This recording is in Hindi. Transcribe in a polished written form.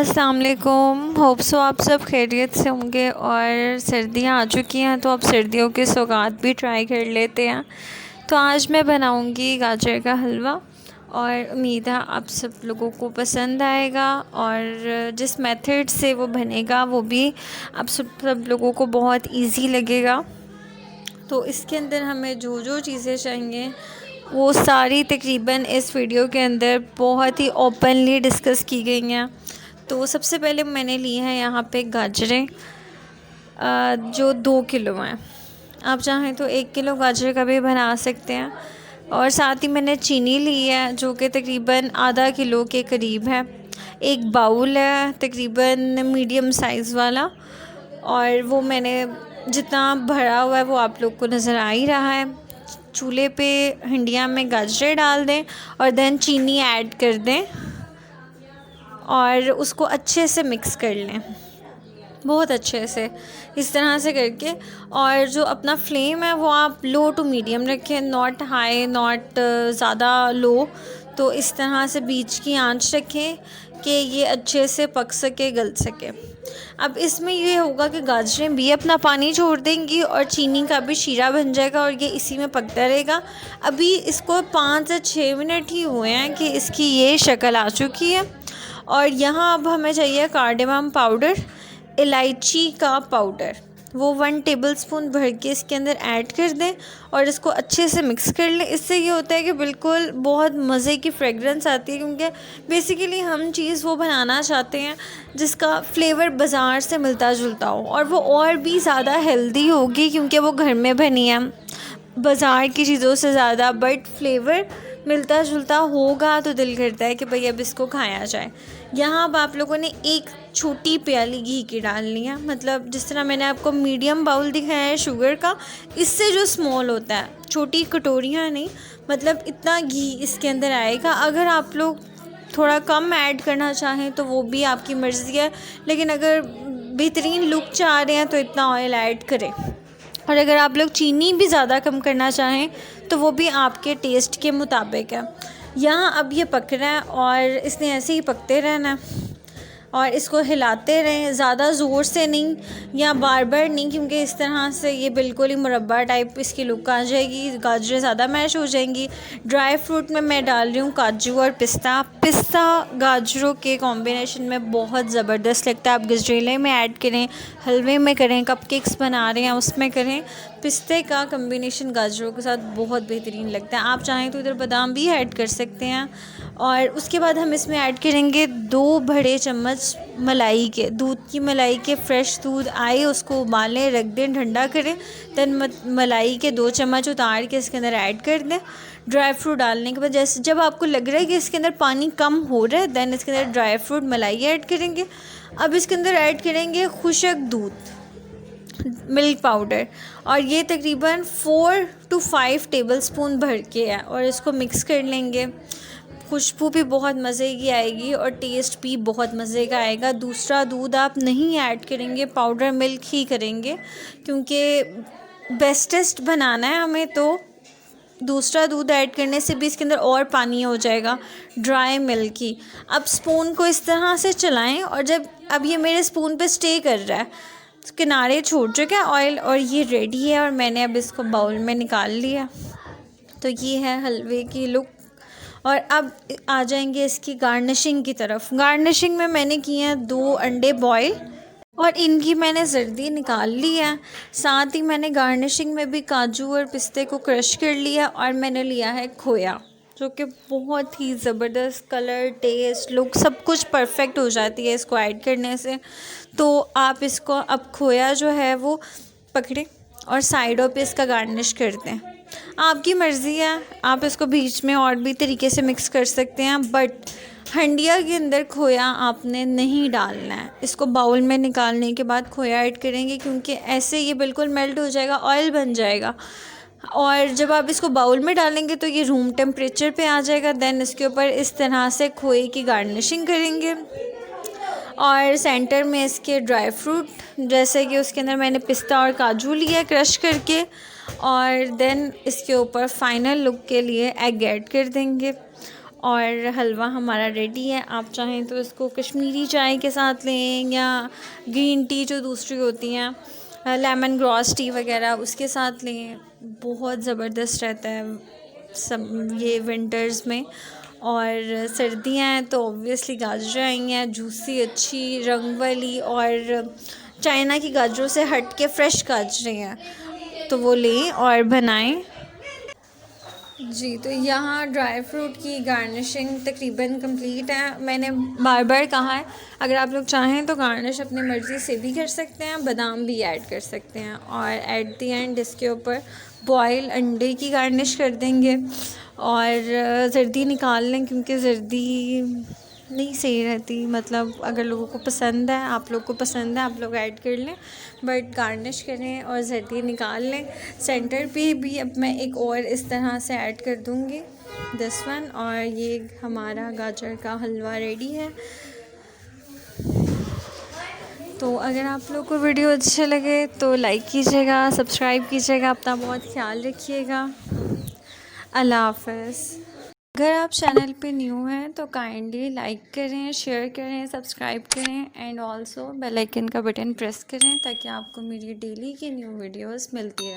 अस्सलाम वालेकुम। होप सो आप सब खैरियत से होंगे और सर्दियाँ आ चुकी हैं तो अब सर्दियों के सौगात भी ट्राई कर लेते हैं। तो आज मैं बनाऊंगी गाजर का हलवा और उम्मीद है आप सब लोगों को पसंद आएगा और जिस मेथड से वो बनेगा वो भी आप सब लोगों को बहुत इजी लगेगा। तो इसके अंदर हमें जो जो चीज़ें चाहिए वो सारी तकरीबन इस वीडियो के अंदर बहुत ही ओपनली डिस्कस की गई हैं। तो सबसे पहले मैंने ली है यहाँ पे गाजरें जो 2 किलो हैं। आप चाहें तो 1 किलो गाजर का भी बना सकते हैं। और साथ ही मैंने चीनी ली है जो कि तकरीबन आधा किलो के करीब है। एक बाउल है तकरीबन मीडियम साइज़ वाला और वो मैंने जितना भरा हुआ है वो आप लोग को नज़र आ ही रहा है। चूल्हे पे हंडिया में गाजरें डाल दें और देन चीनी ऐड कर दें और उसको अच्छे से मिक्स कर लें, बहुत अच्छे से इस तरह से करके। और जो अपना फ्लेम है वो आप लो टू मीडियम रखें, नॉट हाई नॉट ज़्यादा लो। तो इस तरह से बीच की आंच रखें कि ये अच्छे से पक सके, गल सके। अब इसमें ये होगा कि गाजरें भी अपना पानी छोड़ देंगी और चीनी का भी शीरा बन जाएगा और ये इसी में पकता रहेगा। अभी इसको 5 से 6 मिनट ही हुए हैं कि इसकी ये शक्ल आ चुकी है। और यहाँ अब हमें चाहिए कार्डेमम पाउडर, इलायची का पाउडर, वो 1 टेबलस्पून भर के इसके अंदर ऐड कर दें और इसको अच्छे से मिक्स कर लें। इससे ये होता है कि बिल्कुल बहुत मज़े की फ्रेगरेंस आती है, क्योंकि बेसिकली हम चीज़ वो बनाना चाहते हैं जिसका फ्लेवर बाज़ार से मिलता जुलता हो और वो और भी ज़्यादा हेल्दी होगी क्योंकि वो घर में बनी है बाज़ार की चीज़ों से ज़्यादा, बट फ्लेवर मिलता जुलता होगा तो दिल करता है कि भाई अब इसको खाया जाए। यहाँ अब आप लोगों ने एक छोटी प्याली घी की डालनी है, मतलब जिस तरह मैंने आपको मीडियम बाउल दिखाया है शुगर का, इससे जो स्मॉल होता है, छोटी कटोरियाँ नहीं, मतलब इतना घी इसके अंदर आएगा। अगर आप लोग थोड़ा कम ऐड करना चाहें तो वो भी आपकी मर्ज़ी है, लेकिन अगर बेहतरीन लुक चाह रहे हैं तो इतना ऑयल ऐड करें। और अगर आप लोग चीनी भी ज़्यादा कम करना चाहें तो वो भी आपके टेस्ट के मुताबिक है। यहाँ अब ये पक रहा है और इसने ऐसे ही पकते रहना है और इसको हिलाते रहें, ज़्यादा ज़ोर से नहीं या बार बार नहीं, क्योंकि इस तरह से ये बिल्कुल ही मुरब्बा टाइप इसकी लुक आ जाएगी, गाजरें ज़्यादा मैश हो जाएंगी। ड्राई फ्रूट में मैं डाल रही हूँ काजू और पिस्ता। पिस्ता गाजरों के कॉम्बिनेशन में बहुत ज़बरदस्त लगता है। आप गजरेले में ऐड करें, हलवे में करें, कपकेक्स बना रहे हैं उसमें करें, पिस्ते का कम्बिनेशन गाजरों के साथ बहुत बेहतरीन लगता है। आप चाहें तो इधर बादाम भी ऐड कर सकते हैं। और उसके बाद हम इसमें ऐड करेंगे 2 बड़े चम्मच मलाई के, दूध की मलाई के, फ्रेश दूध आए उसको उबालें, रख दें, ठंडा करें, देन मलाई के 2 चम्मच उतार के इसके अंदर ऐड कर दें। ड्राई फ्रूट डालने के बाद जैसे जब आपको लग रहा है कि इसके अंदर पानी कम हो रहा है, देन इसके अंदर ड्राई फ्रूट मलाई ऐड करेंगे। अब इसके अंदर ऐड करेंगे खुशक दूध, मिल्क पाउडर, और ये तकरीबन 4 to 5 टेबलस्पून भर के है और इसको मिक्स कर लेंगे। खुशबू भी बहुत मज़े की आएगी और टेस्ट भी बहुत मज़े का आएगा। दूसरा दूध आप नहीं ऐड करेंगे, पाउडर मिल्क ही करेंगे, क्योंकि बेस्टेस्ट बनाना है हमें, तो दूसरा दूध ऐड करने से भी इसके अंदर और पानी हो जाएगा, ड्राई मिल्क ही। अब स्पून को इस तरह से चलाएं और जब अब ये मेरे स्पून पे स्टे कर रहा है, किनारे छोड़ चुका है ऑयल और ये रेडी है और मैंने अब इसको बाउल में निकाल लिया। तो ये है हलवे की लुक। और अब आ जाएंगे इसकी गार्निशिंग की तरफ। गार्निशिंग में मैंने किए हैं 2 अंडे बॉईल और इनकी मैंने जर्दी निकाल ली है। साथ ही मैंने गार्निशिंग में भी काजू और पिस्ते को क्रश कर लिया और मैंने लिया है खोया, जो कि बहुत ही ज़बरदस्त कलर, टेस्ट, लुक सब कुछ परफेक्ट हो जाती है इसको ऐड करने से। तो आप इसको अब खोया जो है वो पकड़ें और साइडों पे इसका गार्निश कर दें। आपकी मर्ज़ी है, आप इसको बीच में और भी तरीके से मिक्स कर सकते हैं, बट हंडिया के अंदर खोया आपने नहीं डालना है। इसको बाउल में निकालने के बाद खोया ऐड करेंगे, क्योंकि ऐसे ये बिल्कुल मेल्ट हो जाएगा, ऑयल बन जाएगा। और जब आप इसको बाउल में डालेंगे तो ये रूम टेम्परेचर पे आ जाएगा। देन इसके ऊपर इस तरह से खोए की गार्निशिंग करेंगे और सेंटर में इसके ड्राई फ्रूट, जैसे कि उसके अंदर मैंने पिस्ता और काजू लिया क्रश करके, और देन इसके ऊपर फाइनल लुक के लिए एग ऐड कर देंगे और हलवा हमारा रेडी है। आप चाहें तो इसको कश्मीरी चाय के साथ लें या ग्रीन टी जो दूसरी होती हैं, लेमन ग्रॉस टी वगैरह, उसके साथ लें। बहुत ज़बरदस्त रहता है सब ये विंटर्स में। और सर्दियाँ हैं तो ऑब्वियसली गाजरें आई हैं, जूसी अच्छी रंग वाली, और चाइना की गाजरों से हट के फ़्रेश गाजरें हैं, तो वो लें और बनाएं। जी, तो यहाँ ड्राई फ्रूट की गार्निशिंग तकरीबन कंप्लीट है। मैंने बार बार कहा है, अगर आप लोग चाहें तो गार्निश अपनी मर्ज़ी से भी कर सकते हैं, बादाम भी ऐड कर सकते हैं, और एट दी एंड इसके ऊपर बॉयल अंडे की गार्निश कर देंगे। और ज़र्दी निकाल लें, क्योंकि ज़र्दी नहीं सही रहती, मतलब अगर लोगों को पसंद है, आप लोग को पसंद है, आप लोग ऐड कर लें, बट गार्निश करें और ज़र्दी निकाल लें। सेंटर पे भी अब मैं एक और इस तरह से ऐड कर दूँगी, दिस वन। और ये हमारा गाजर का हलवा रेडी है। तो अगर आप लोग को वीडियो अच्छे लगे तो लाइक कीजिएगा, सब्सक्राइब कीजिएगा, अपना बहुत ख्याल रखिएगा। अल्लाह हाफ़िज़। अगर आप चैनल पे न्यू हैं तो काइंडली लाइक करें, शेयर करें, सब्सक्राइब करें, एंड ऑल्सो बेल आइकन का बटन प्रेस करें, ताकि आपको मेरी डेली की न्यू वीडियोस मिलती रहे।